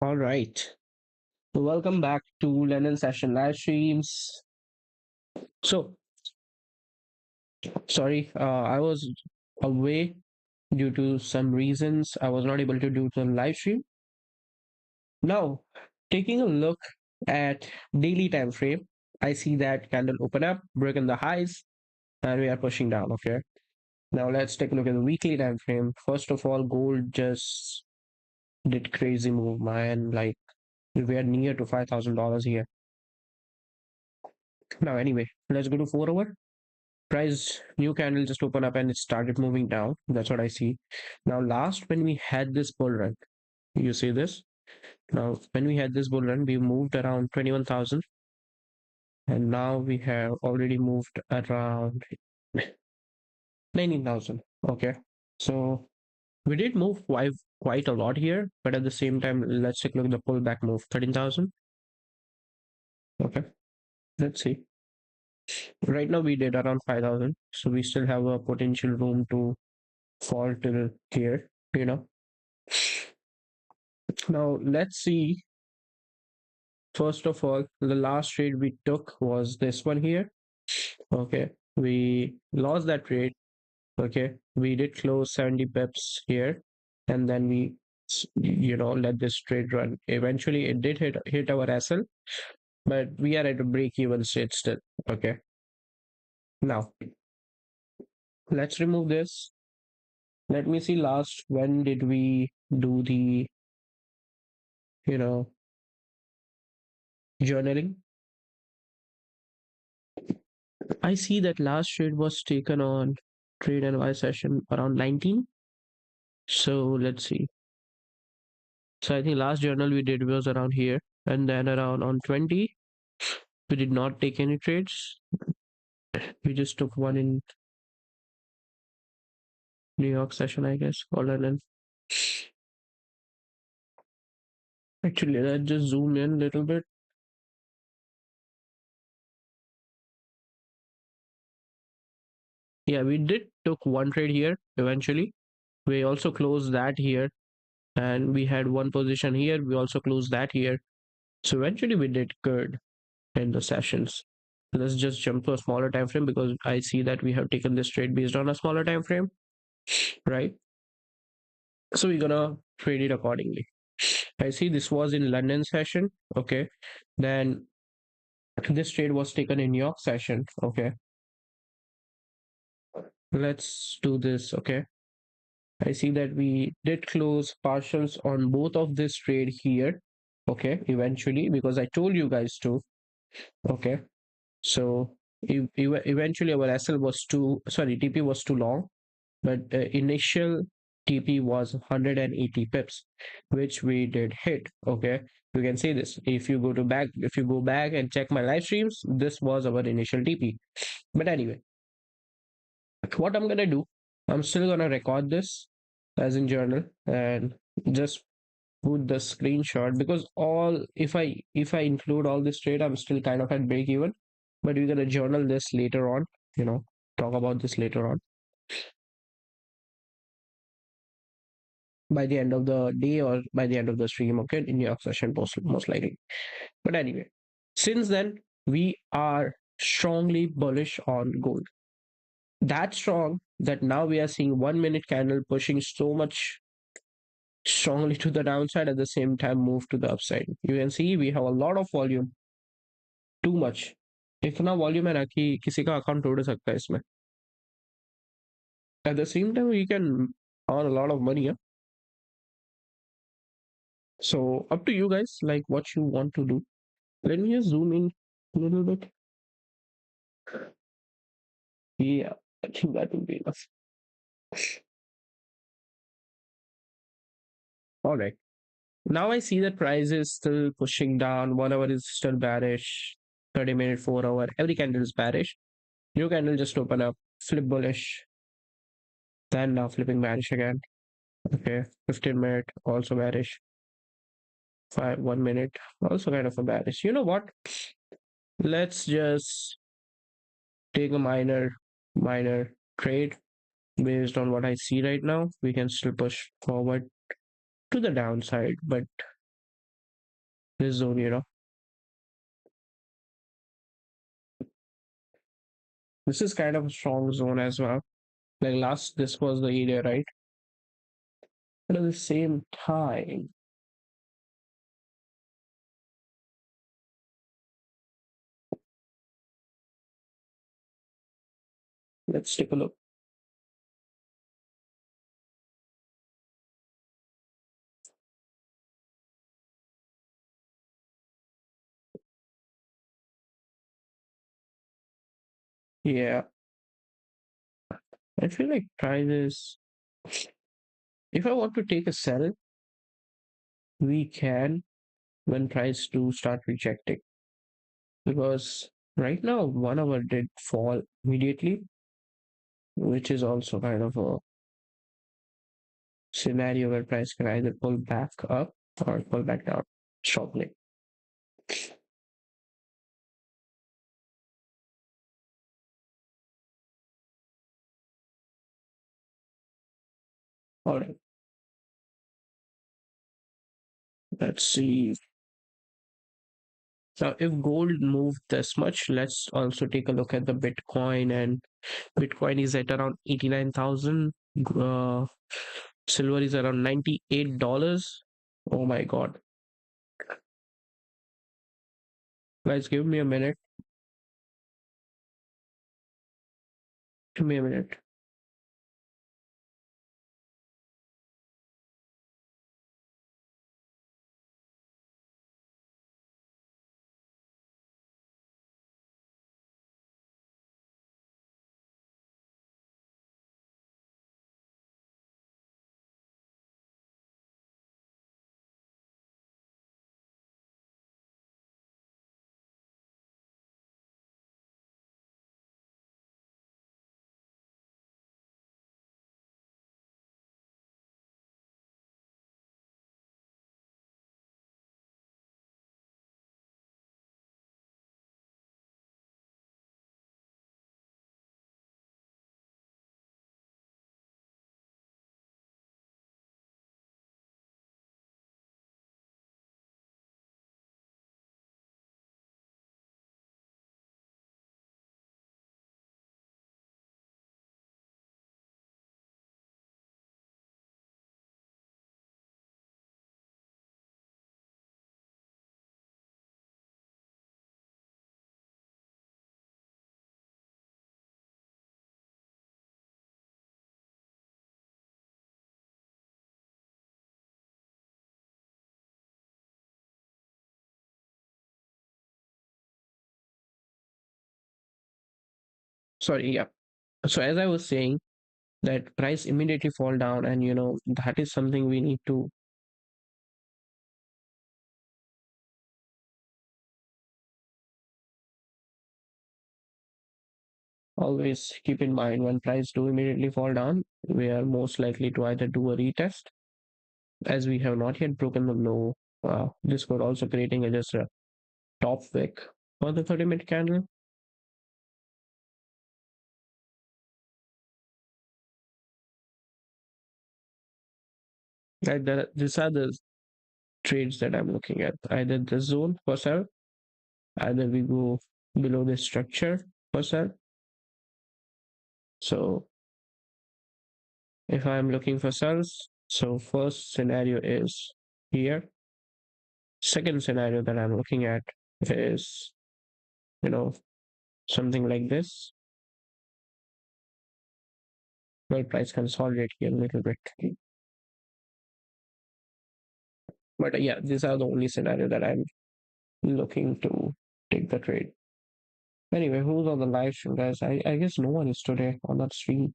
All right. So welcome back to Lennon Session live streams. So, sorry, I was away due to some reasons. I was not able to do the live stream. Now, taking a look at daily time frame, I see that candle open up, broken the highs, and we are pushing down. Okay. Now let's take a look at the weekly time frame. First of all, gold just did crazy move, man. Like we are near to $5,000 here. Now, anyway, let's go to 4 hour. Price new candle just opened up and it started moving down. That's what I see. Now, last when we had this bull run, you see this? Now, when we had this bull run, we moved around 21,000, and now we have already moved around 19,000. Okay, so we did move quite a lot here, but at the same time, let's take a look at the pullback move 13,000. Okay, let's see. Right now, we did around 5,000, so we still have a potential room to fall till here, you know. Now let's see. First of all, the last trade we took was this one here. Okay, we lost that trade. Okay, we did close 70 pips here, and then we, let this trade run. Eventually, it did hit our SL, but we are at a break-even state still. Okay, now let's remove this. Let me see last when did we do the you know journaling. I see that last trade was taken on trade and buy session around 19. So let's see. So I think last journal we did was around here, and then around on 20, we did not take any trades. We just took one in New York session, I guess, or London. Actually, let's just zoom in a little bit. Yeah, we did took one trade here eventually. We also closed that here, and we had one position here. We also closed that here. So eventually we did good in the sessions. Let's just jump to a smaller time frame because I see that we have taken this trade based on a smaller time frame, right? So we're gonna trade it accordingly. I see this was in London session. Okay, then this trade was taken in New York session. Okay, let's do this. Okay, I see that we did close partials on both of this trade here. Okay, eventually because I told you guys to. Okay, so eventually our SL was too sorry TP was too long, but initial TP was 180 pips, which we did hit. Okay, you can see this. If you go back and check my live streams, this was our initial TP. But anyway, what I'm gonna do, I'm still gonna record this as in journal and just put the screenshot because all if I include all this trade, I'm still kind of at break even. But we're gonna journal this later on, talk about this later on by the end of the day or by the end of the stream, okay, in your session most likely. But anyway, since then we are strongly bullish on gold. That strong that now we are seeing 1 minute candle pushing so much strongly to the downside at the same time move to the upside. You can see we have a lot of volume, too much. इतना volume है ना कि किसी का account तोड़ सकता है इसमें. At the same time we can earn a lot of money, yeah? So up to you guys, like what you want to do. Let me just zoom in a little bit. Yeah, I think that will be enough. All right. Now I see that price is still pushing down. 1 hour is still bearish. 30-minute, 4 hour. Every candle is bearish. New candle just open up, flip bullish. Then now flipping bearish again. Okay. 15-minute, also bearish. 1 minute, also kind of a bearish. You know what? Let's just take a minor trade based on what I see right now. We can still push forward to the downside, but this zone. This is kind of a strong zone as well. Like last, this was the area, right? But at the same time, let's take a look. Yeah, I feel like prices, if I want to take a sell, we can when price do start rejecting. Because right now, 1 hour did fall immediately, which is also kind of a scenario where price can either pull back up or pull back down sharply. All right, let's see. Now, if gold moved this much, let's also take a look at the Bitcoin. And Bitcoin is at around 89,000. Silver is around $98. Oh my God. Guys, give me a minute. Give me a minute. Sorry, yeah. So as I was saying, that price immediately fall down, and that is something we need to always keep in mind. When price do immediately fall down, we are most likely to either do a retest, as we have not yet broken the low. This could also creating just a top wick for the 30-minute candle. Like these are the trades that I'm looking at. Either the zone for sell, either we go below the structure for sell. So if I'm looking for sells, so first scenario is here. Second scenario that I'm looking at is, you know, something like this, where price consolidate here a little bit. But yeah, these are the only scenario that I'm looking to take the trade. Anyway, who's on the live stream, guys? I guess no one is today on that stream.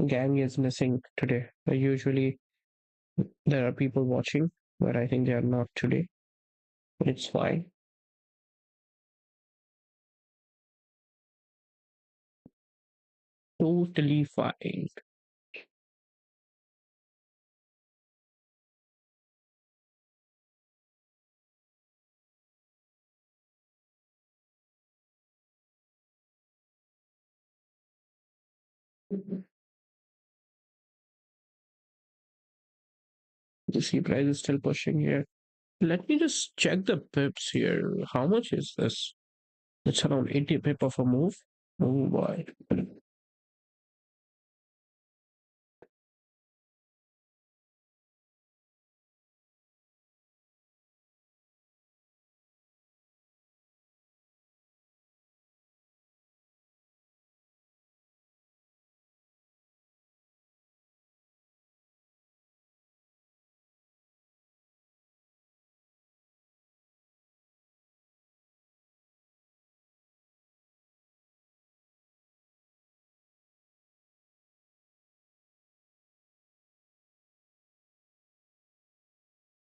Gang is missing today. Usually there are people watching, but I think they are not today. It's fine. Totally fine. You see price is still pushing here. Let me just check the pips here. How much is this? It's around 80 pip of a move. Oh boy.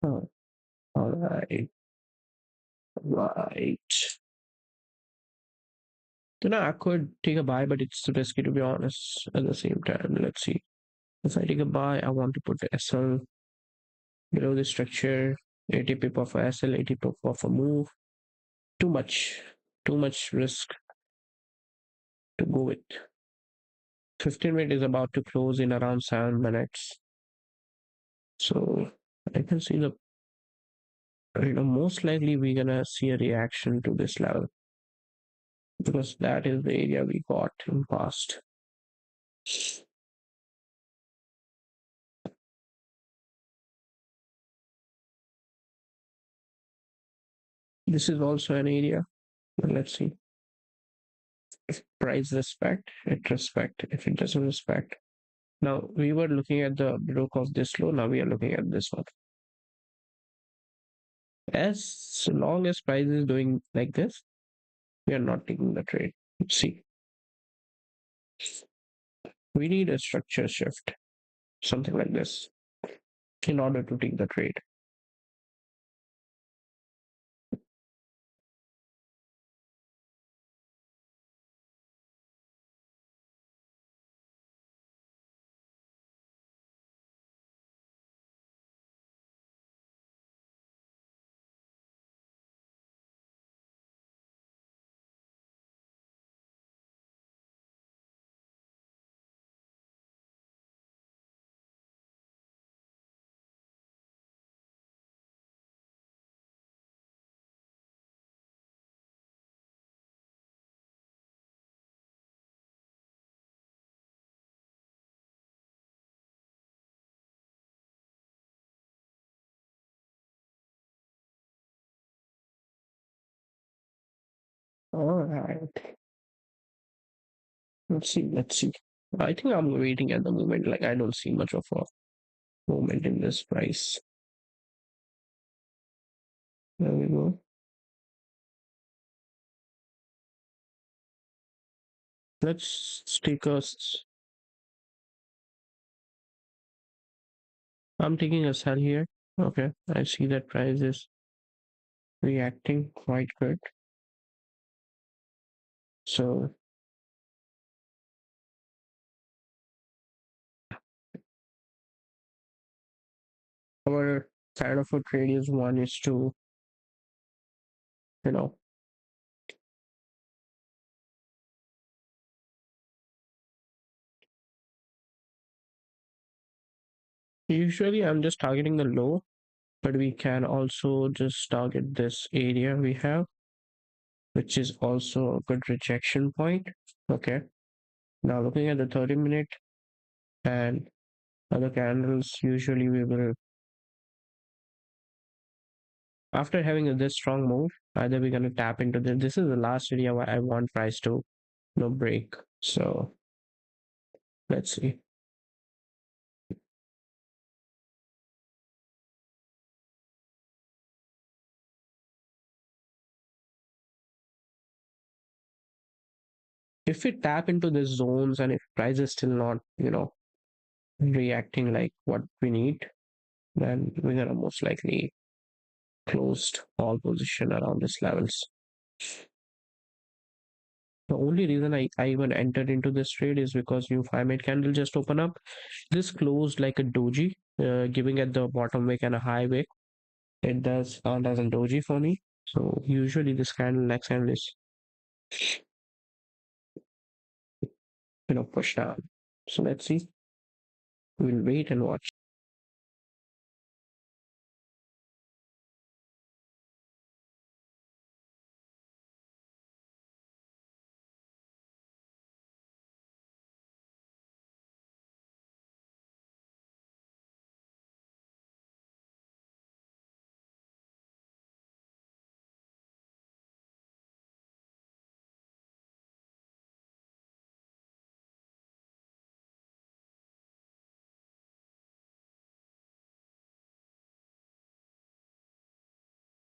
Oh, all right. Right. You know, I could take a buy, but it's risky to be honest at the same time. Let's see. If I take a buy, I want to put the SL below the structure, 80 pip of a SL, 80 pip of a move. Too much. Too much risk to go with. 15 minute is about to close in around 7 minutes. So I can see the, most likely we're gonna see a reaction to this level because that is the area we got in past. This is also an area. Let's see. If price respect, it respect. If it doesn't respect. Now we were looking at the broke of this low. Now we are looking at this one. As long as price is doing like this, we are not taking the trade. Let's see. We need a structure shift, something like this, in order to take the trade. All right. Let's see. Let's see. I think I'm waiting at the moment. Like I don't see much of a movement in this price. There we go. Let's take us. I'm taking a sell here. Okay. I see that price is reacting quite good. So our side of a trade is one is to, you know, usually I'm just targeting the low, but we can also just target this area we have, which is also a good rejection point. Okay. Now looking at the 30-minute and other candles, usually we will, after having this strong move, either we're gonna tap into this. This is the last area where I want price to, break. So let's see. If we tap into the zones and if price is still not, reacting like what we need, then we're gonna most likely closed all position around these levels. The only reason I even entered into this trade is because new 5-minute candle just opened up. This closed like a doji, giving at the bottom wick and a high wick. It does count as a doji for me. So usually this candle, next candle is, push down. So let's see. We'll wait and watch.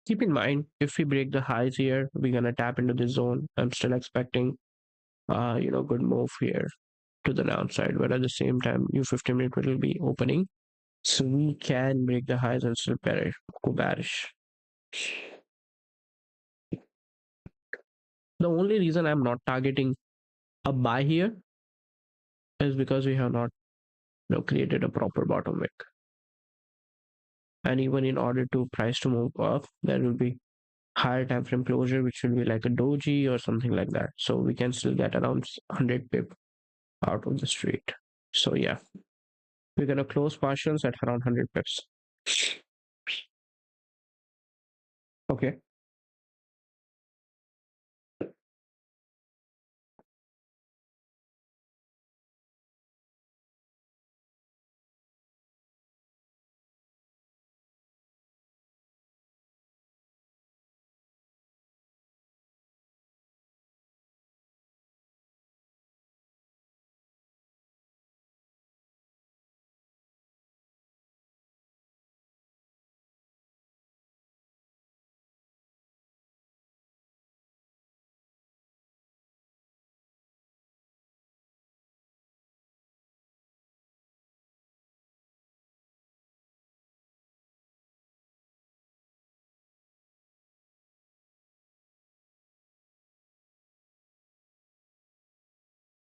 Keep in mind, if we break the highs here, we're gonna tap into the zone. I'm still expecting, good move here to the downside, but at the same time, new 15-minute will be opening, so we can break the highs and still go bearish. The only reason I'm not targeting a buy here is because we have not, created a proper bottom wick, and even in order to price to move up, there will be higher time frame closure, which will be like a doji or something like that. So we can still get around 100 pip out of the street. So yeah, we're gonna close partials at around 100 pips. Okay.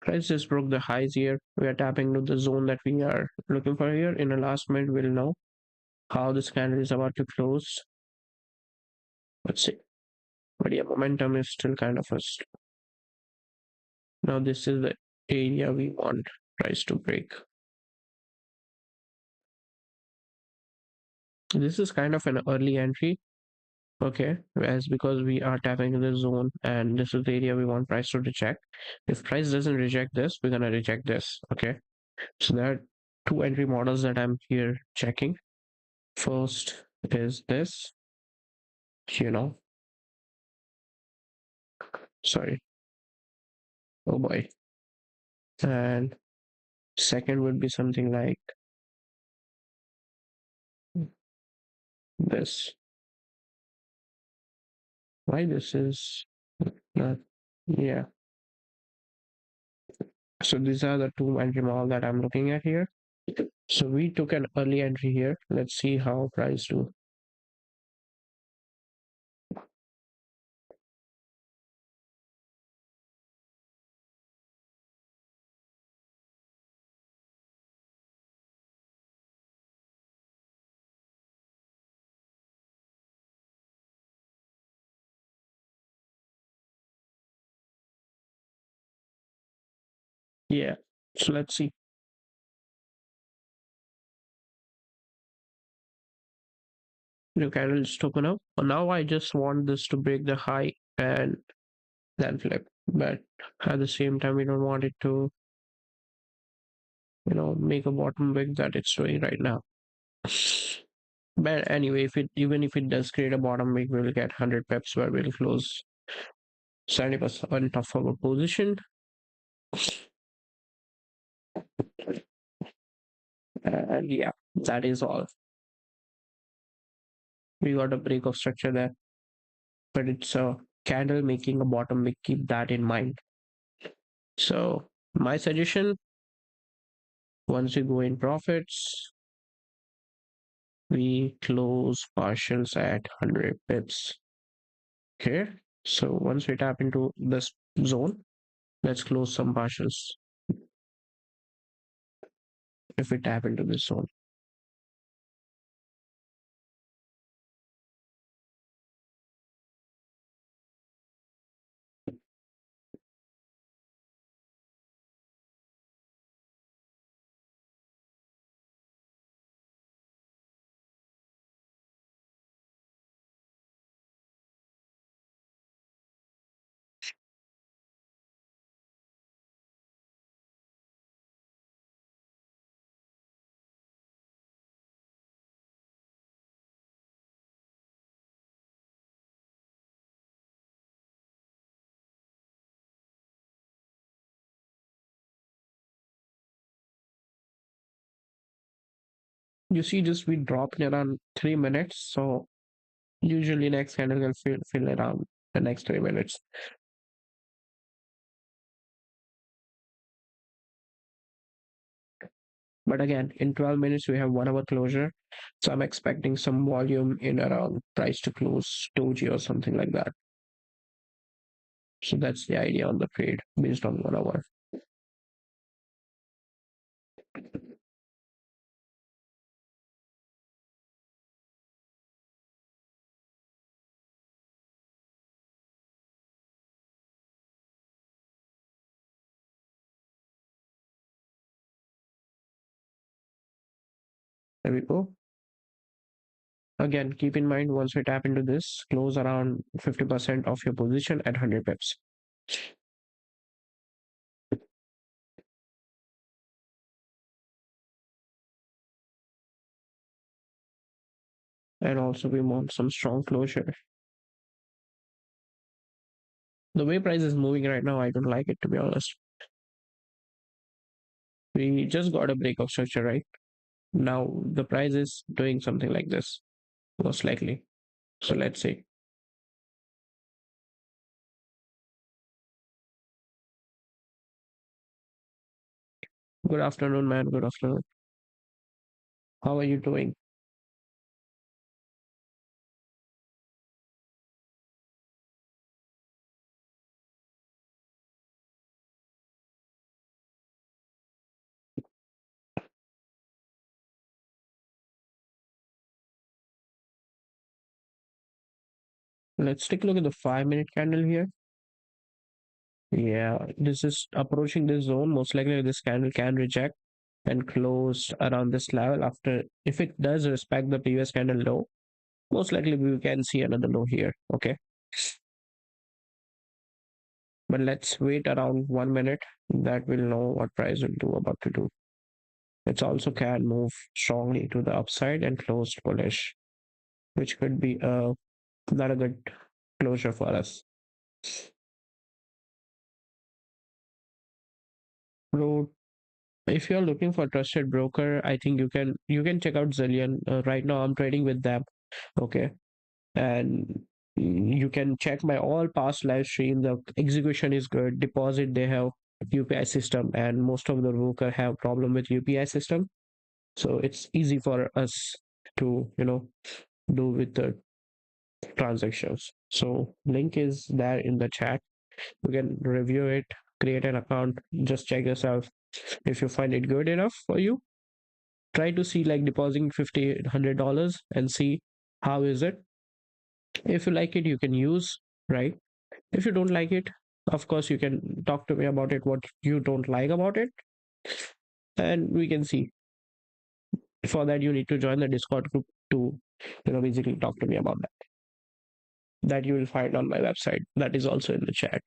Price just broke the highs here. We are tapping to the zone that we are looking for here. In the last minute, we'll know how this candle is about to close. Let's see. But yeah, momentum is still kind of us. Now this is the area we want price to break. This is kind of an early entry. Okay, as because we are tapping in the zone and this is the area we want price to reject. If price doesn't reject this, we're gonna reject this. Okay, so there are two entry models that I'm here checking. First is this, you know, sorry, oh boy. And second would be something like this. Why this is not, yeah. So these are the two entry model that I'm looking at here. So we took an early entry here. Let's see how price do. Yeah. So let's see. New candle just open up. Now I just want this to break the high and then flip. But at the same time, we don't want it to, make a bottom wick that it's doing right now. But anyway, if it even if it does create a bottom wick, we'll get 100 pips where we'll close 70% of our position. And yeah, that is all. We got a break of structure there, but it's a candle making a bottom wick. Keep that in mind. So my suggestion, once you go in profits, we close partials at 100 pips. Okay, so once we tap into this zone, let's close some partials if we tap into this zone. You see, just we dropped in around 3 minutes, so Usually next candle will fill around the next 3 minutes. But again, in 12 minutes, we have 1 hour closure. So I'm expecting some volume in around price to close doji or something like that. So that's the idea on the trade based on 1 hour. There we go. Again, keep in mind once we tap into this, close around 50% of your position at 100 pips. And also we want some strong closure. The way price is moving right now, I don't like it, to be honest. We just got a break of structure, right? Now the price is doing something like this, most likely. So let's see. Good afternoon, man. Good afternoon. How are you doing? Let's take a look at the 5 minute candle here. Yeah, this is approaching this zone. Most likely this candle can reject and close around this level. After, if it does respect the previous candle low, most likely we can see another low here. Okay, but let's wait around 1 minute. That will know what price will do about to do. It also can move strongly to the upside and close bullish, which could be not a good closure for us. So if you're looking for a trusted broker, I think you can check out Zillion. Right now I'm trading with them. Okay, and you can check my all past live stream. The execution is good. Deposit, they have UPI system, and most of the broker have problem with UPI system. So it's easy for us to do with the transactions. So link is there in the chat. You can review it, create an account, just check yourself. If you find it good enough for you, try to see like depositing $50-$100 and see how is it. If you like it, you can use, right? If you don't like it, of course you can talk to me about it, what you don't like about it, and we can see. For that, you need to join the Discord group to basically talk to me about that you will find on my website. That is also in the chat.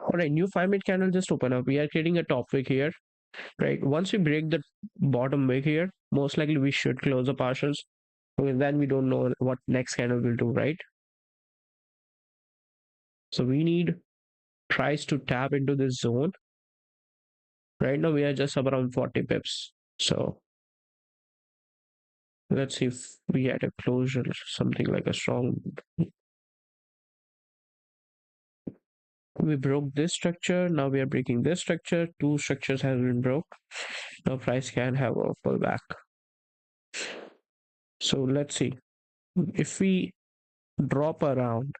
All right, new 5 minute candle just open up. We are creating a top wick here, right? Once we break the bottom wick here, most likely we should close the partials. Because then we don't know what next candle will do, right? So we need price to tap into this zone. Right now we are just around 40 pips. So let's see if we get a closure, something like a strong. We broke this structure. Now we are breaking this structure. Two structures have been broke. Now price can have a pullback. So let's see. If we drop around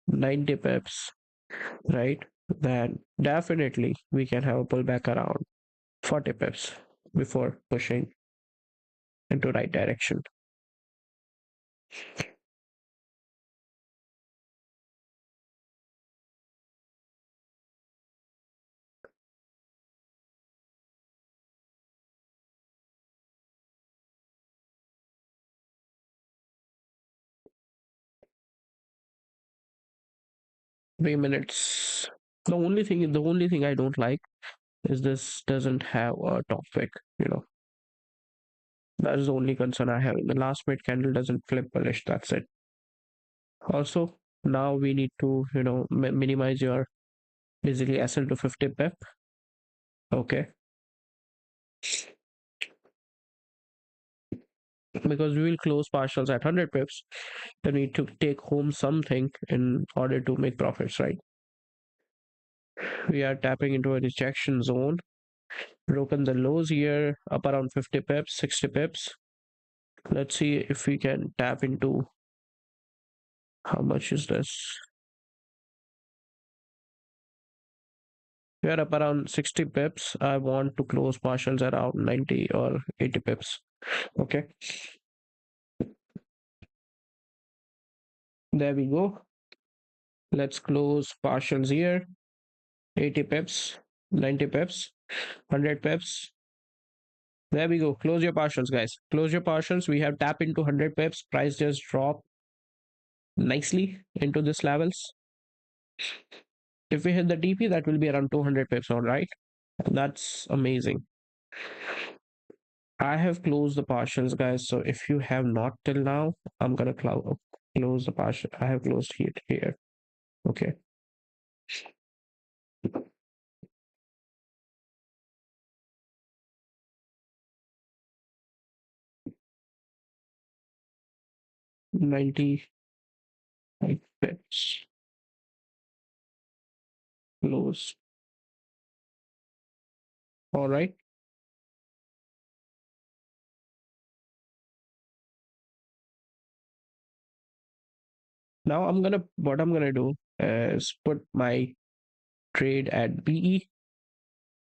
90 pips, right, then definitely we can have a pullback around 40 pips before pushing into right direction. 3 minutes. The only thing I don't like is this doesn't have a top wick. That is the only concern I have. The last mid candle doesn't flip bullish. That's it. Also, now we need to minimize your basically SL to 50 pip. Okay. because we will close partials at 100 pips. Then we need to take home something in order to make profits, right? We are tapping into a rejection zone, broken the lows here up around 50 pips, 60 pips. Let's see if we can tap into, how much is this? We are up around 60 pips. I want to close partials around 90 or 80 pips. Okay, there we go. Let's close partials here. 80 pips, 90 pips, 100 pips. There we go. Close your partials, guys. Close your partials. We have tapped into 100 pips. Price just dropped nicely into this levels. If we hit the TP, that will be around 200 pips, all right? That's amazing. I have closed the partials, guys. So if you have not till now, I'm gonna close the partial. I have closed it here. Okay. Ninety pips. Close. All right. Now what I'm gonna do is put my trade at BE.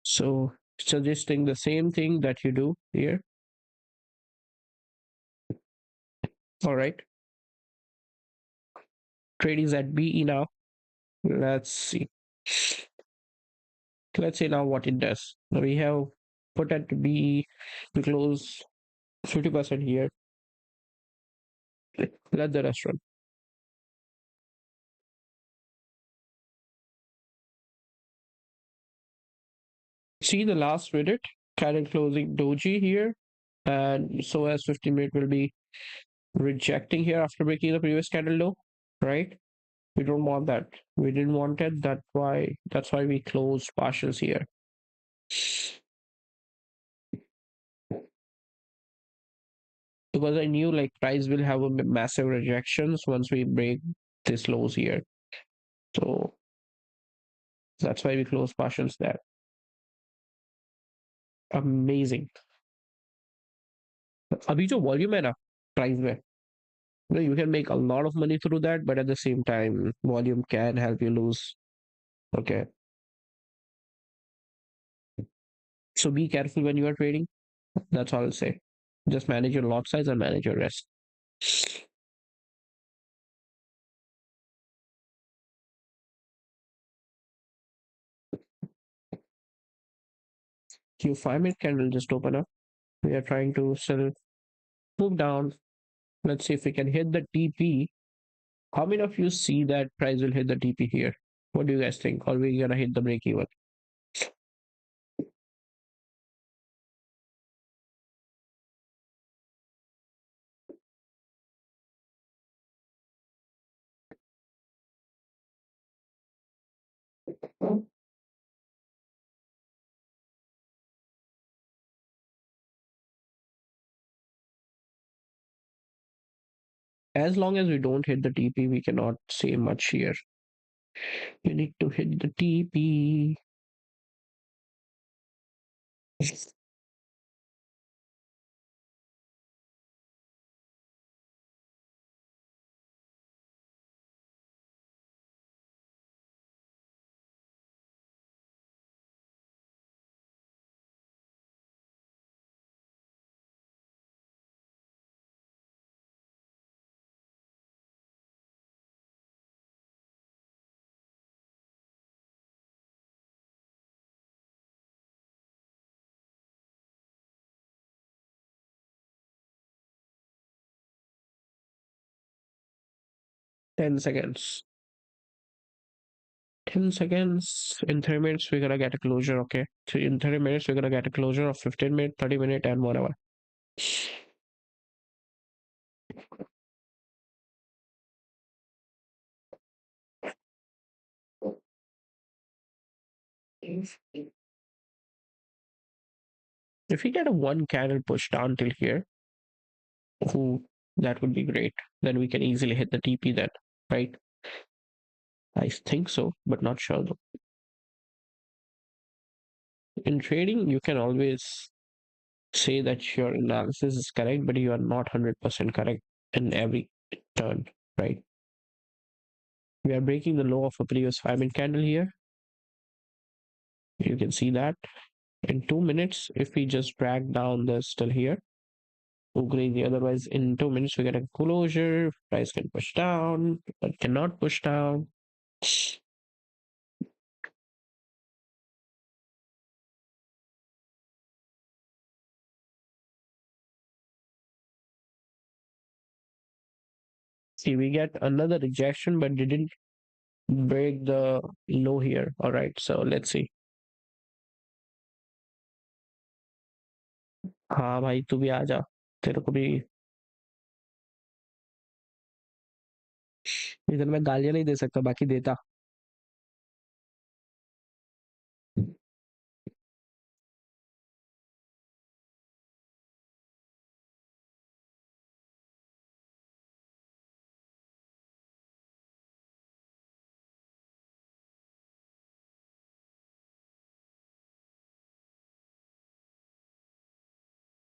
So suggesting the same thing that you do here. All right. Trade is at BE now. Let's see. Let's see now what it does. Now we have put at BE. We close 50% here. Let the rest run. See the last minute candle closing doji here, and so as 15-minute will be rejecting here after breaking the previous candle low, right? We don't want that. We didn't want it. That's why we closed partials here. Because I knew like price will have a massive rejections once we break this lows here. So that's why we closed partials there. Amazing. अभी जो volume है ना price में, you can make a lot of money through that, but at the same time, volume can help you lose. Okay. So be careful when you are trading. That's all I'll say. Just manage your lot size and manage your risk. Your 5-minute candle just open up. We are trying to still move down. Let's see if we can hit the TP. How many of you see that price will hit the TP here? What do you guys think? Or are we gonna hit the break even? As long as we don't hit the TP, we cannot say much here. You need to hit the TP. Ten seconds. 10 seconds. In 3 minutes, we're gonna get a closure, okay? So in 30 minutes, we're gonna get a closure of 15-minute, 30-minute, and 1 hour. If we get a one candle push down till here, Ooh, that would be great. Then we can easily hit the TP then, right? I think so, but not sure though. In trading, you can always say that your analysis is correct, but you are not 100% correct in every turn, right? We are breaking the low of a previous 5-minute candle here. You can see that in 2 minutes, if we just drag down this till here, go crazy. Otherwise, in 2 minutes, we get a closure. Price can push down, but cannot push down. See, we get another rejection, but didn't break the low here. All right, so let's see. हाँ भाई तू भी आ जा तेरे को भी इधर मैं गालियां नहीं दे सकता बाकी देता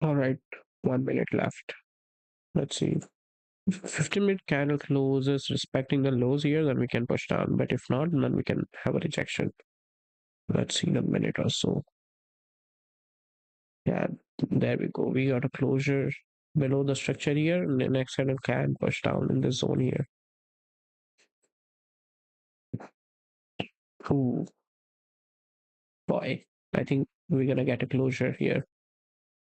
all right 1 minute left let's see 15-minute candle closes respecting the lows here then we can push down but if not then we can have a rejection let's see in a minute or so yeah there we go we got a closure below the structure here and the next candle can push down in this zone here. Ooh, boy I think we're gonna get a closure here.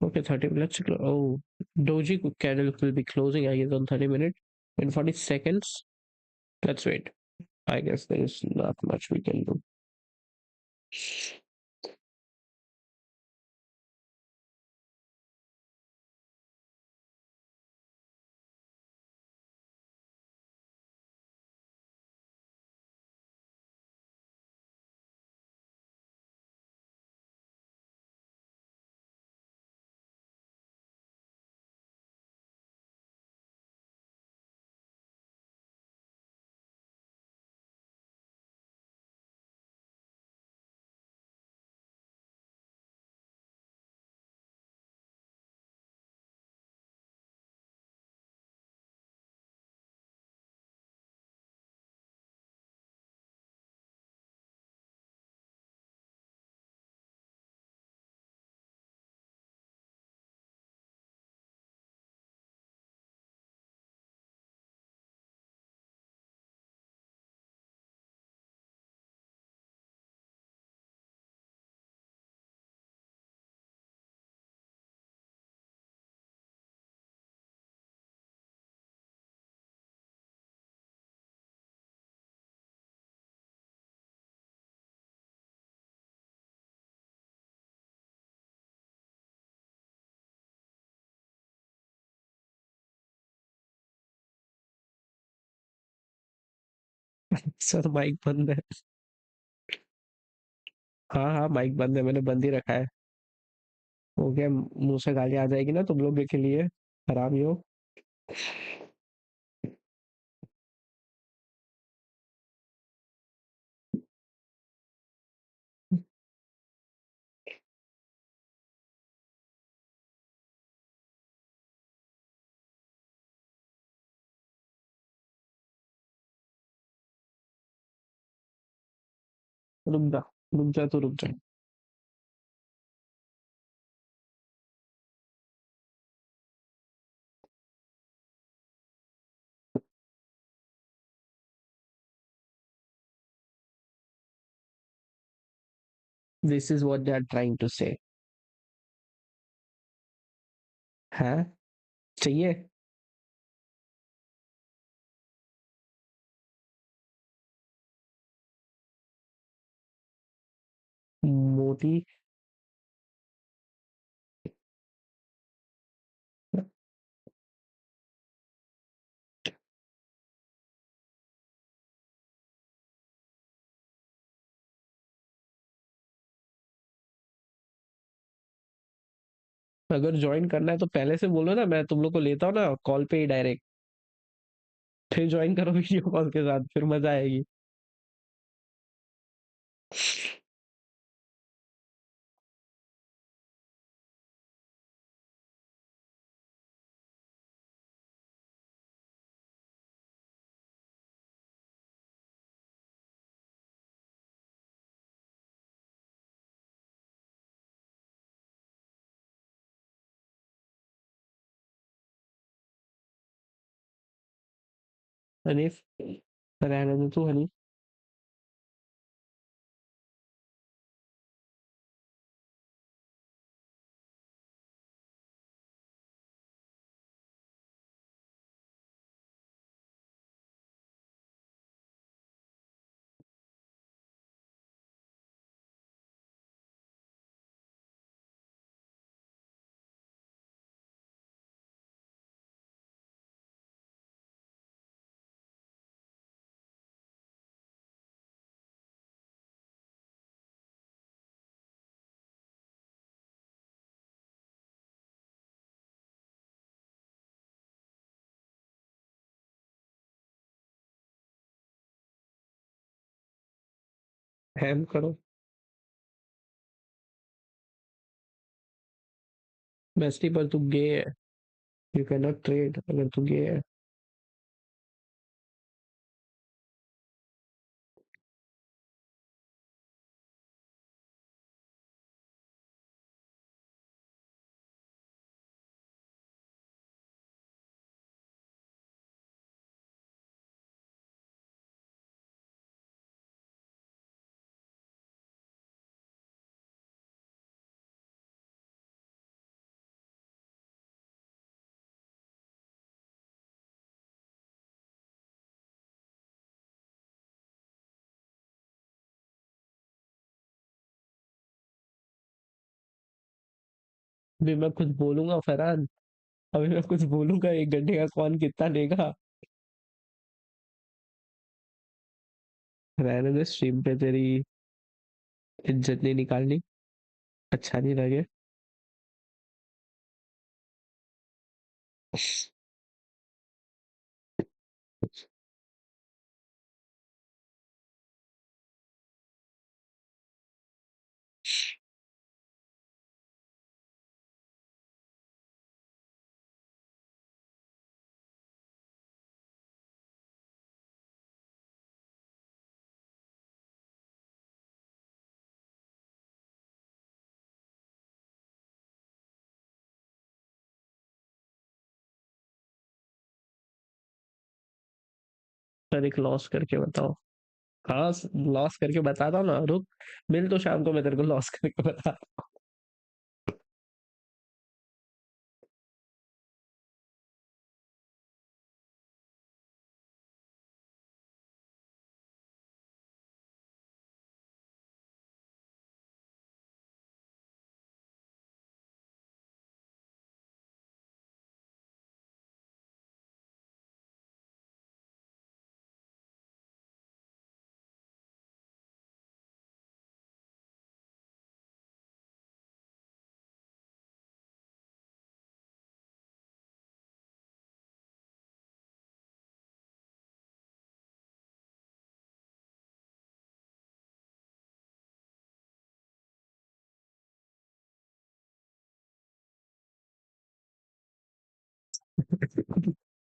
Okay, 30 minutes. Oh, Doji candle will be closing, I guess, on 30 minutes. In 40 seconds. Let's wait. I guess there is not much we can do. Sir mike बंद है हाँ हाँ mic बंद है मैंने बंद ही रखा है हो गया मुंह से गाली आ जाएगी ना तुम लोग के लिए हरामी हो रुक जा रुक जा तो रुक जा this is what they are trying to say है चाहिए मोटी अगर ज्वाइन करना है तो पहले से बोलो ना, मैं तुम लोग को लेता हूँ ना कॉल पे ही डायरेक्ट, फिर ज्वाइन करो वीडियो कॉल के साथ, फिर मजा आएगी। हनीफ, रहने दो तू हनीफ। हैम करो। बेस्टी पर तू गे है, यू कैन नॉट ट्रेड अगर तू गे है। अभी मैं कुछ बोलूंगा फरहान, अभी मैं कुछ बोलूंगा, 1 घंटे का कौन कितना लेगा। रहने दे, स्ट्रीम पे तेरी इज्जत नहीं निकालनी, अच्छा नहीं लगे। सर एक लॉस करके बताओ। हाँ, लॉस करके बताता हूँ ना, रुक। मिल तो शाम को मैं तेरे को लॉस करके बता।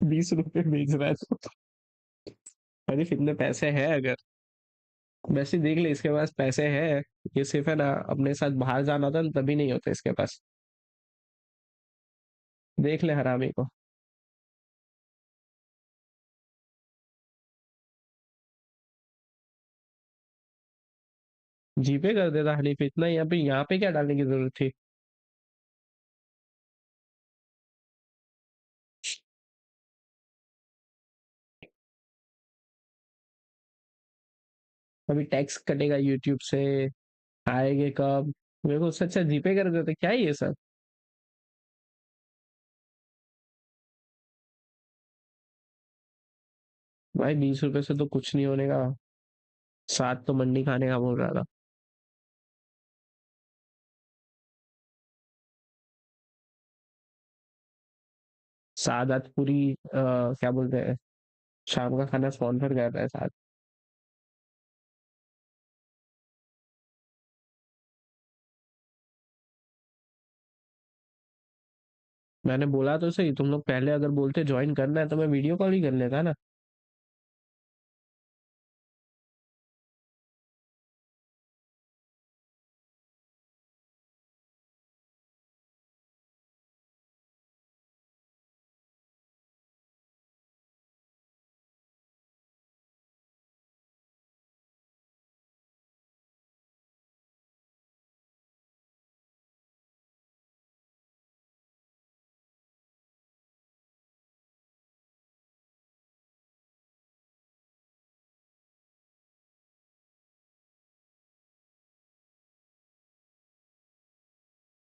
₹20 बेच रहा है तो। अरे इतने पैसे हैं अगर, वैसे देख ले इसके पास पैसे हैं। ये सिर्फ है ना, अपने साथ बाहर जाना था ना, तभी नहीं होता इसके पास। देख ले हरामी को। जीपे कर देता हनीफ, इतना यहाँ पे क्या डालने की जरूरत थी। अभी टैक्स कटेगा यूट्यूब से, आएंगे कब। मेरे को उससे अच्छा जीपे कर देते, क्या है ये सब। भाई ₹20 से तो कुछ नहीं होने का। साथ तो मंडी खाने का बोल रहा था। सादात पूरी क्या बोलते हैं, शाम का खाना स्पॉन्सर कर रहा है साथ। मैंने बोला तो सही, तुम लोग पहले अगर बोलते ज्वाइन करना है तो मैं वीडियो कॉल ही कर लेता ना।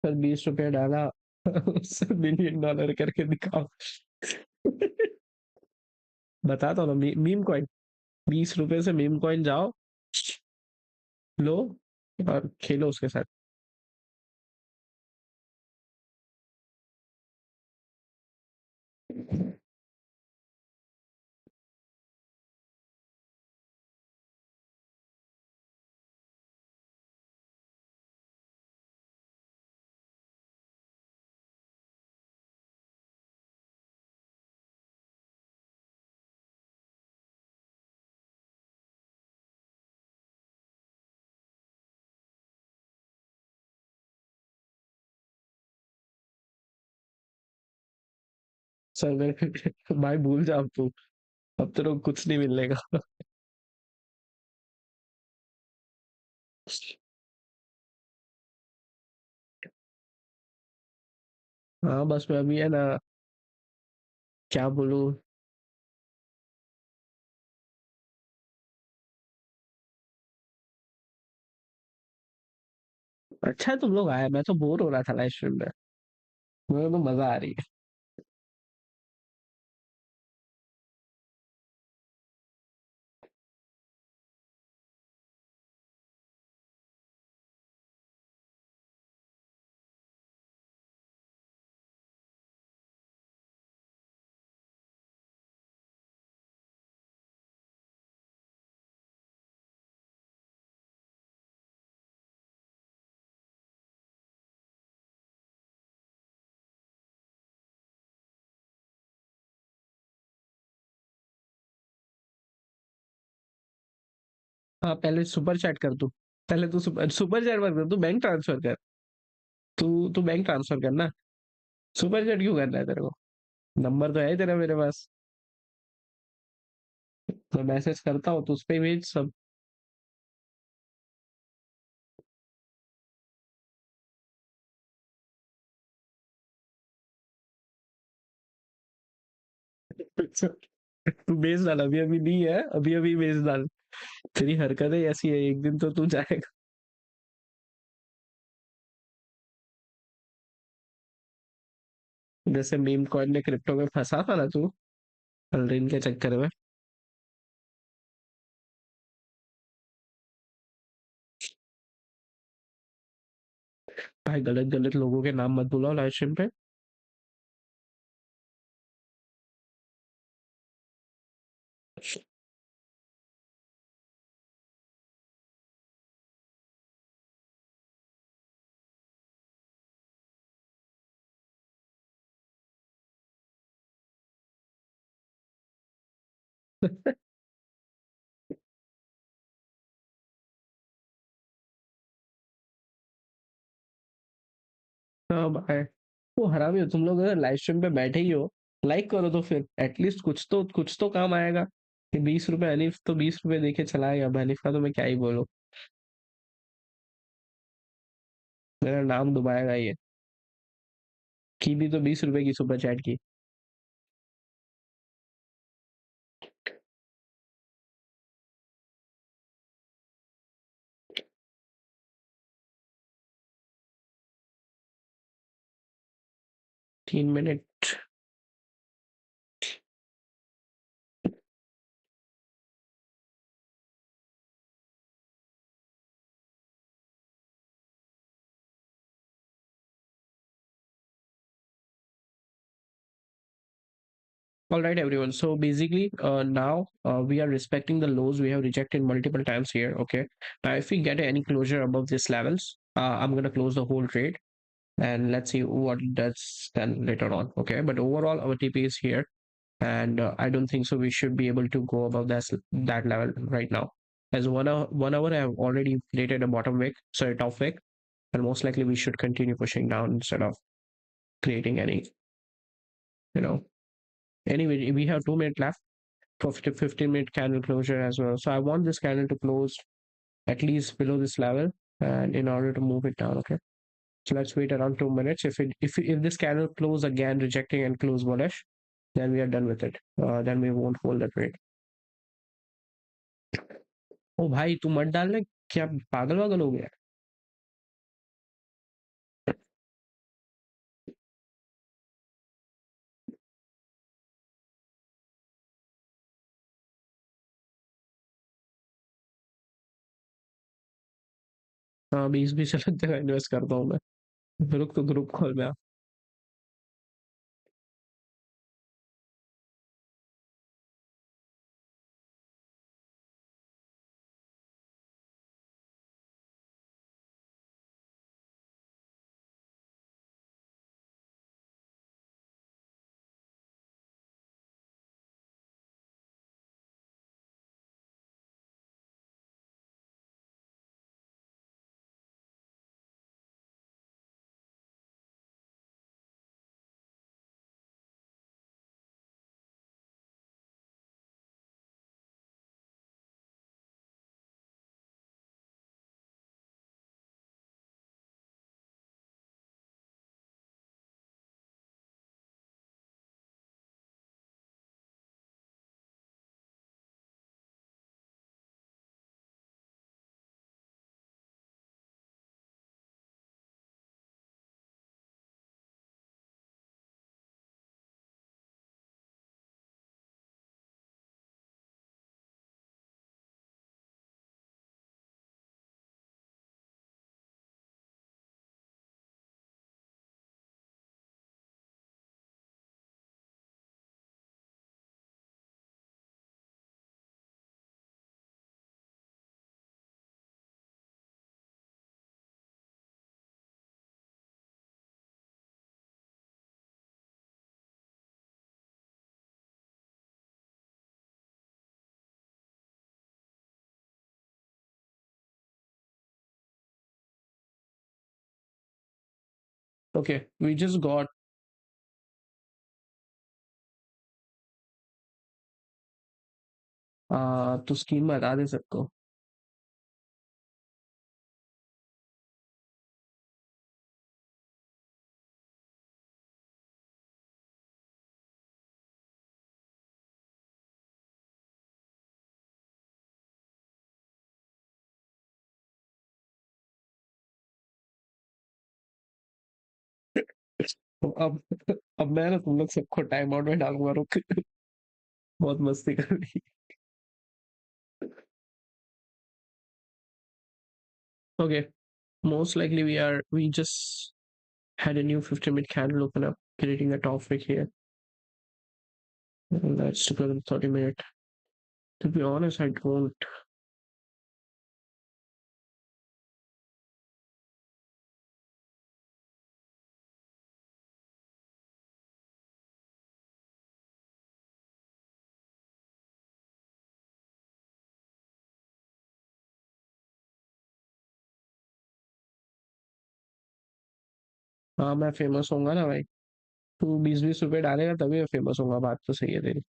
फिर 20 रुपया डाला उससे $1 मिलियन करके दिखाओ। बताता हूँ ना, मीम कॉइन, 20 रुपए से मीम कॉइन जाओ, लो और खेलो उसके साथ। सर मेरे भाई भूल जा अब तू, अब तेरे को कुछ नहीं मिलेगा। हाँ बस मैं अभी है ना, क्या बोलूं। अच्छा है तुम लोग आए, मैं तो बोर हो रहा था लाइव स्ट्रीम में, मुझे तो मजा आ रही है। हाँ पहले सुपर चैट कर तू, पहले तू सुपर सुपर चैट मत कर, तू बैंक ट्रांसफर कर। तू बैंक ट्रांसफर करना, सुपर चैट क्यों करना है तेरे को? नंबर तो है तेरा मेरे पास, तो मैसेज करता हूँ तो उस पे भेज सब। तू भेज डाल, अभी अभी नहीं है, अभी अभी भेज डाल। तेरी हरकतें ऐसी है, एक दिन तो तू जाएगा। जैसे मीम कॉइन ने क्रिप्टो में फंसा था ना तू, अल्ड्रिन के चक्कर में। भाई गलत गलत लोगों के नाम मत बुलाओ लाइव स्ट्रीम पे। हाँ भाई, वो हरामी हो तुम लोग, अगर लाइव स्ट्रीम पे बैठे ही हो, लाइक करो तो फिर एटलीस्ट कुछ तो काम आएगा। कि 20 रुपए, हनीफ तो 20 रुपए देके चलाएगा, अब हनीफ का तो मैं क्या ही बोलूं। मेरा नाम डुबाएगा ये। की भी तो 20 रुपए की सुपर चैट की। 3 minute. All right, everyone. So basically, now we are respecting the lows we have rejected multiple times here. Okay. Now, if we get any closure above these levels, I'm gonna close the whole trade and let's see what it does then later on. Okay. But overall, our TP is here, and I don't think so. We should be able to go above that level right now. As 1 hour, I have already created a bottom wick, sorry, top wick, and most likely we should continue pushing down instead of creating any, you know. Anyway, we have 2 minutes left for 15-minute candle closure as well. So I want this candle to close at least below this level, and in order to move it down. Okay. So let's wait around 2 minutes. If this candle close again, rejecting and close bullish, then we are done with it. Then we won't hold the trade. ओ भाई तू मत डालना, क्या पागल वागल हो गया? हाँ 20-20 अलग जगह इन्वेस्ट करता हूँ मैं, रुक तो ग्रुप कॉल में आ। Okay, we just got तो स्क्रीन में हटा दे सबको। तो अब मैं ना तुम लोग सबको टाइम आउट में डालूंगा, रुक। बहुत मस्ती कर रही। Okay, most likely we just had a new 15-minute candle open up, creating a top wick here. And let's go to 30-minute. To be honest, I don't. हाँ मैं फेमस होऊंगा ना भाई, तू 20-20 रुपए डालेगा तभी मैं फेमस होऊंगा, बात तो सही है तेरी।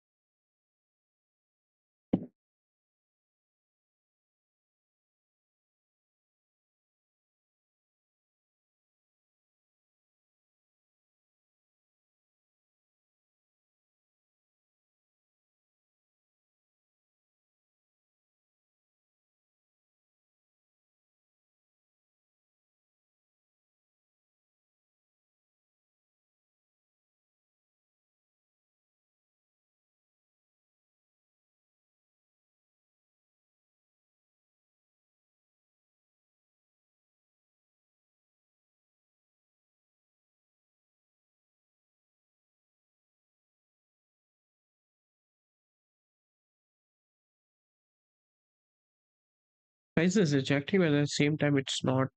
Price is rejecting, but at the same time, it's not,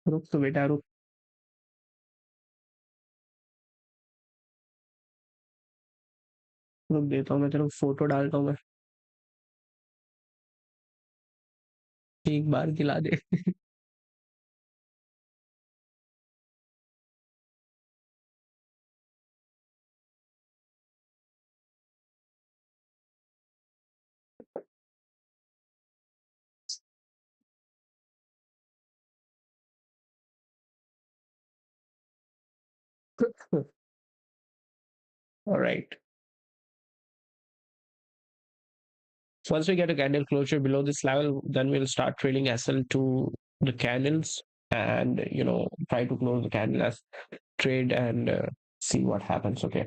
रुक तो बेटा रुक। रुक देता हूँ मैं तेरे को फोटो डालता हूँ मैं। एक बार खिला दे। All right. So once we get a candle closure below this level, then we'll start trailing SL to the candles and try to close the candle as trade and see what happens. Okay.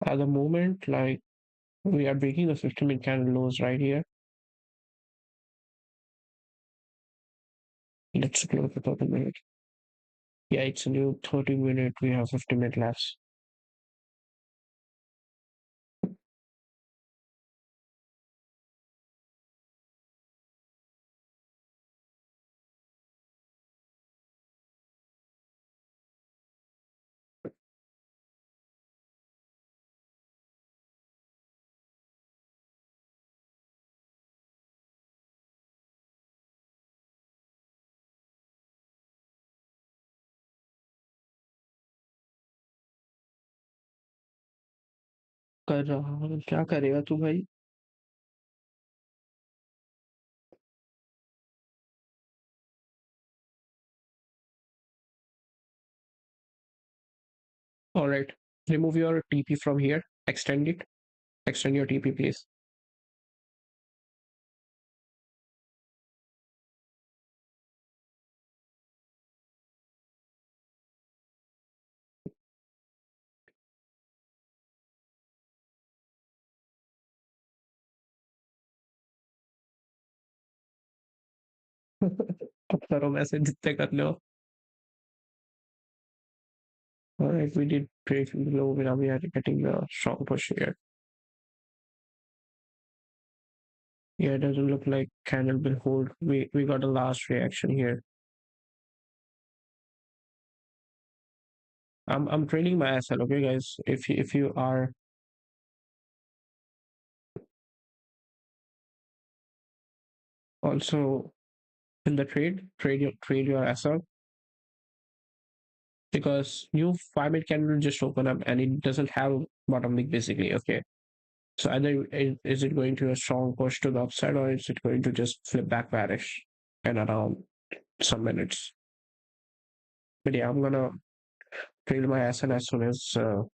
At the moment, like we are breaking the 50-minute candle lows right here. Let's close the 30-minute. Yeah, it's a new 30-minute. We have 50-minute left. कर रहा क्या करेगा तू भाई? All right. Remove your TP from here. Extend it. Extend your TP, please. अब करो message जितने करने हो. All right, we did break below. Now we are getting a strong push here. Yeah, it doesn't look like candle will hold. We got a last reaction here. I'm trailing my SL. Okay, guys. If you are also in the trade your SL, because new 5-minute candle just open up and it doesn't have bottom wick basically. Okay, so either is it going to a strong push to the upside, or is it going to just flip back bearish and around some minutes? But yeah, I'm gonna trail my SL as soon as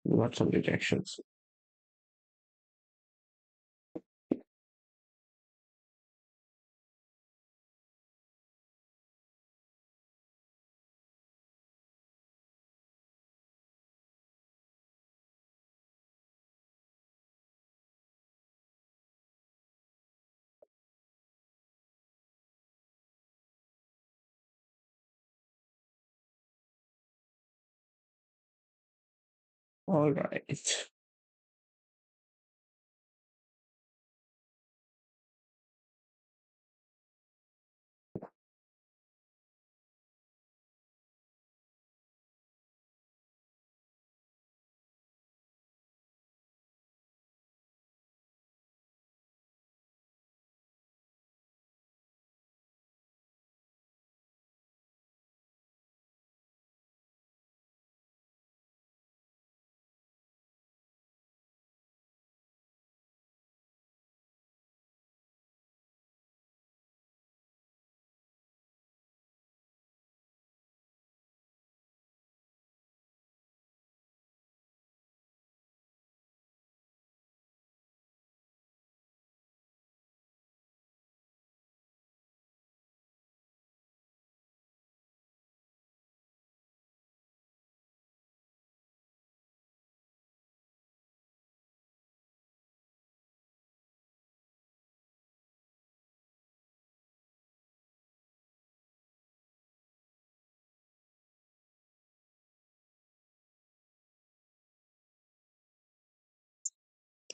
we got some rejections. All right.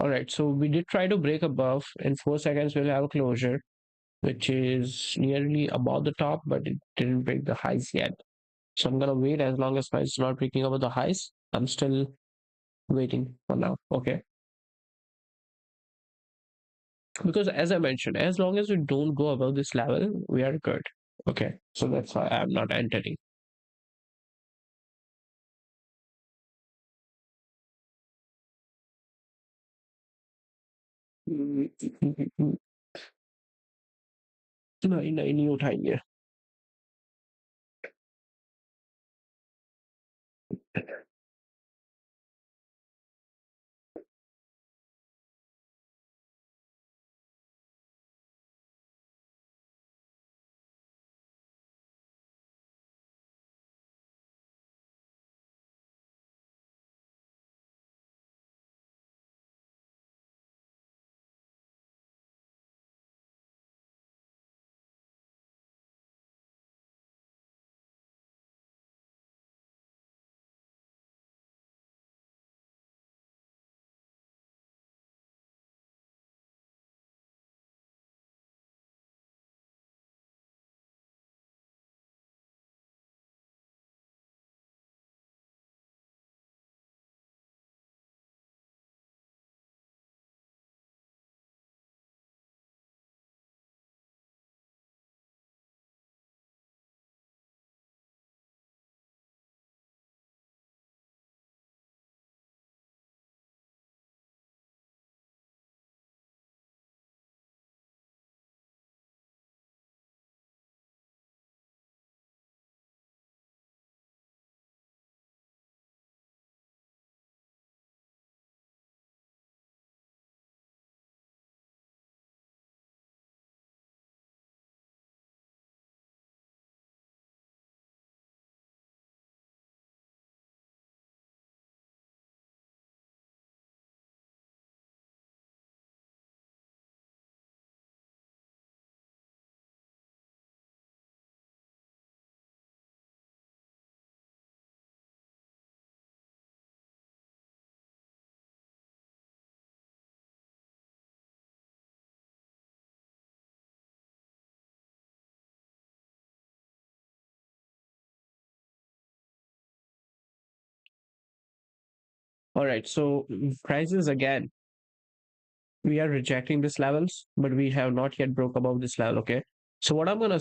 All right, so we did try to break above. In 4 seconds, we'll have a closure, which is nearly above the top, but it didn't break the highs yet. So I'm gonna wait as long as price is not breaking over the highs. I'm still waiting for now. Okay. Because as I mentioned, as long as we don't go above this level, we are good. Okay. So that's why I'm not entering. नहीं नहीं नहीं उठाएंगे. All right. So prices again, we are rejecting these levels, but we have not yet broke above this level. Okay. So what I'm gonna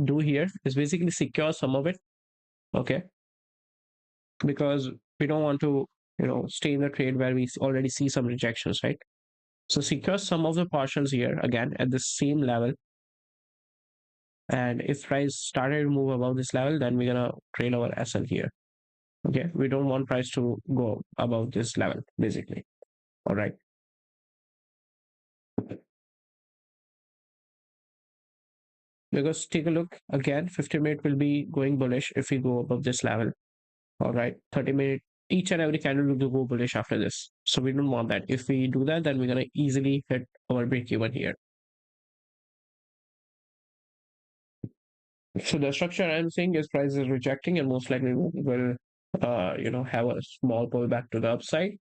do here is basically secure some of it. Okay. Because we don't want to, stay in the trade where we already see some rejections, right? So secure some of the partials here again at the same level. And if price started to move above this level, then we're gonna trail our SL here. Okay, we don't want price to go above this level, basically. All right. Because take a look again, 50-minute will be going bullish if we go above this level. All right, 30-minute, each and every candle will go bullish after this. So we don't want that. If we do that, then we're gonna easily hit our break even here. So the structure I'm saying is price is rejecting and most likely will have a small pullback to the upside.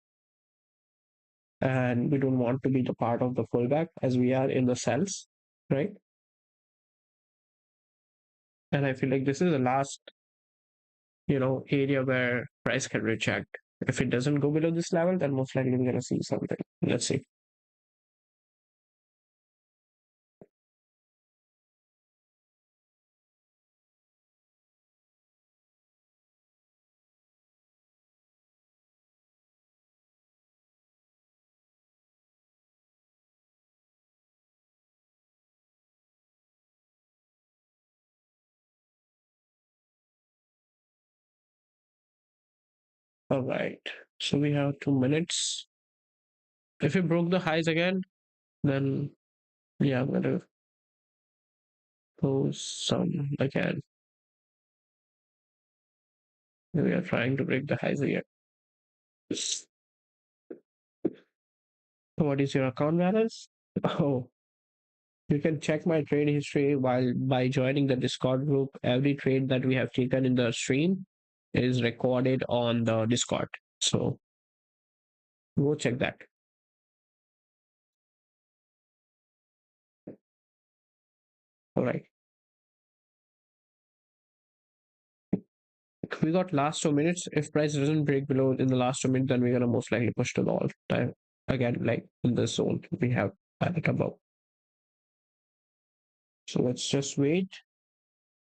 And we don't want to be the part of the pullback as we are in the cells, right? And I feel like this is the last, area where price can reject. If it doesn't go below this level, then most likely we're gonna see something. Let's see. All right. So we have 2 minutes. If we broke the highs again, then yeah, I'm gonna post some again. We are trying to break the highs again. So what is your account balance? Oh, you can check my trade history while by joining the Discord group. Every trade that we have taken in the stream is recorded on the Discord. So go check that. All right. We got last 2 minutes. If price doesn't break below in the last 2 minutes, then we're gonna most likely push to the all time again, like in the zone we have at above. So let's just wait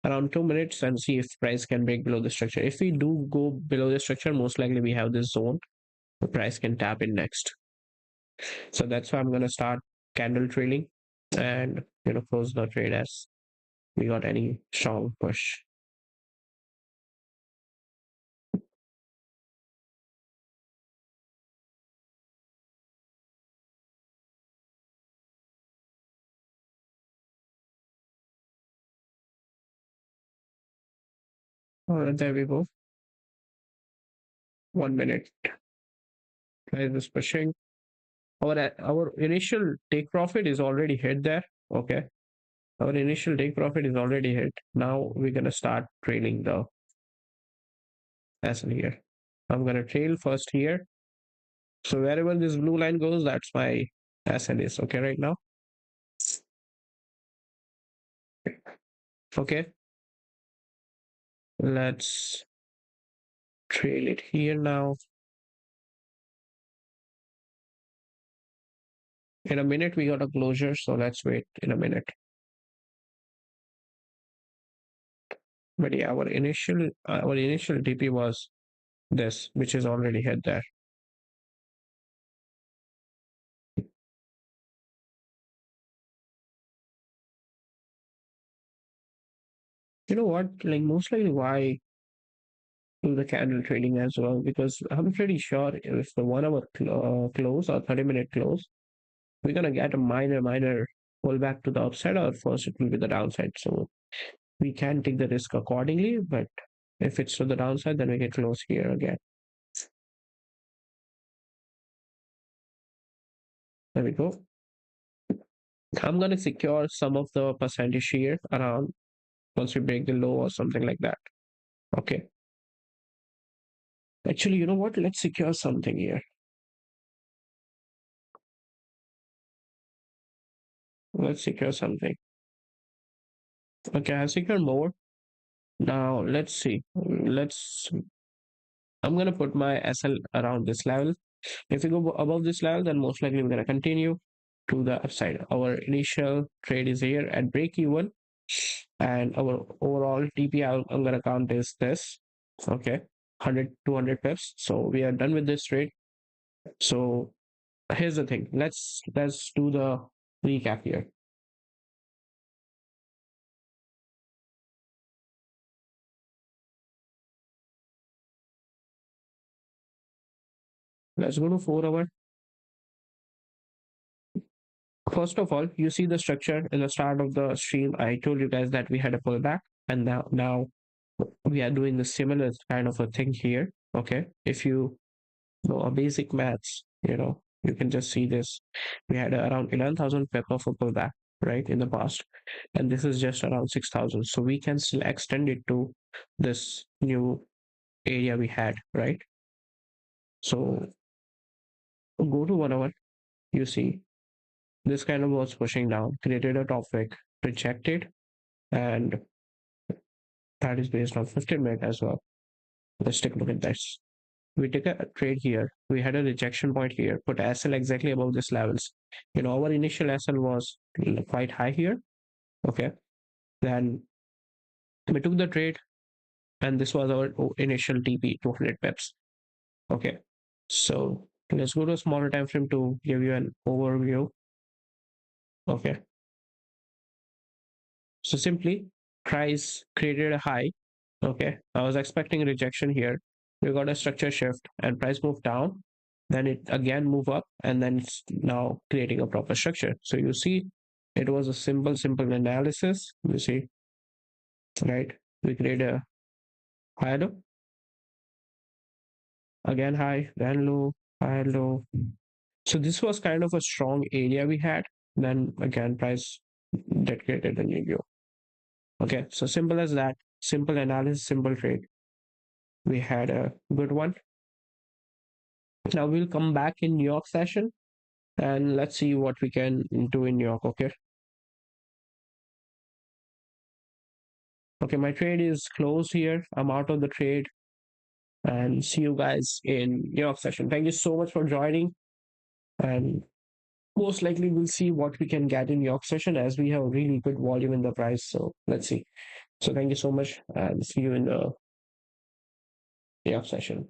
around 2 minutes and see if price can break below the structure. If we do go below the structure, most likely we have this zone. The price can tap in next. So that's why I'm gonna start candle trailing and close the trade as we got any strong push. All right, there we go. 1 minute. Price is pushing. Our initial take profit is already hit there. Okay. Our initial take profit is already hit. Now we're gonna start trailing the SL here. I'm gonna trail first here. So wherever this blue line goes, that's my SL is okay right now. Okay. Let's trail it here now. In a minute we got a closure, so let's wait in a minute. But yeah, our initial DP was this, which is already hit there. You know what? Like most likely why do the candle trading as well? Because I'm pretty sure if the 1 hour close or 30-minute close, we're gonna get a minor pullback to the upside, or first it will be the downside. So we can take the risk accordingly, but if it's to the downside, then we can close here again. There we go. I'm gonna secure some of the percentage here around once we break the low or something like that. Okay. Actually, you know what? Let's secure something here. Let's secure something. Okay, I secure more. Now let's see. I'm gonna put my SL around this level. If we go above this level, then most likely we're gonna continue to the upside. Our initial trade is here at break even, and our overall TP I'm gonna count is this. Okay, 100 200 pips. So we are done with this trade. So here's the thing. Let's do the recap here. Let's go to 4 hour. First of all, you see the structure in the start of the stream. I told you guys that we had a pullback, and now we are doing the similar kind of a thing here. Okay, if you know a basic maths, you can just see this. We had around 11,000 pep of a pullback, right, in the past, and this is just around 6,000. So we can still extend it to this new area we had, right? So go to 1 hour. You see this kind of was pushing down, created a top wick, rejected, and that is based on 15-minute as well. Let's take a look at this. We took a trade here. We had a rejection point here, put SL exactly above this levels. Our initial SL was quite high here. Okay. Then we took the trade, and this was our initial TP, 200 pips. Okay. So let's go to a smaller time frame to give you an overview. Okay. So simply price created a high. Okay. I was expecting a rejection here. We got a structure shift and price moved down. Then it again move up, and then it's now creating a proper structure. So you see, it was a simple analysis. You see, right? We create a high low, again high, then low, high low. So this was kind of a strong area we had. Then again, price that created a new view. Okay, so simple as that. Simple analysis, simple trade. We had a good one. Now we'll come back in New York session and let's see what we can do in New York. Okay. Okay, my trade is closed here. I'm out of the trade, and see you guys in New York session. Thank you so much for joining, and most likely we'll see what we can get in New York session as we have really good volume in the price. So let's see. So thank you so much, and see you in the New York session.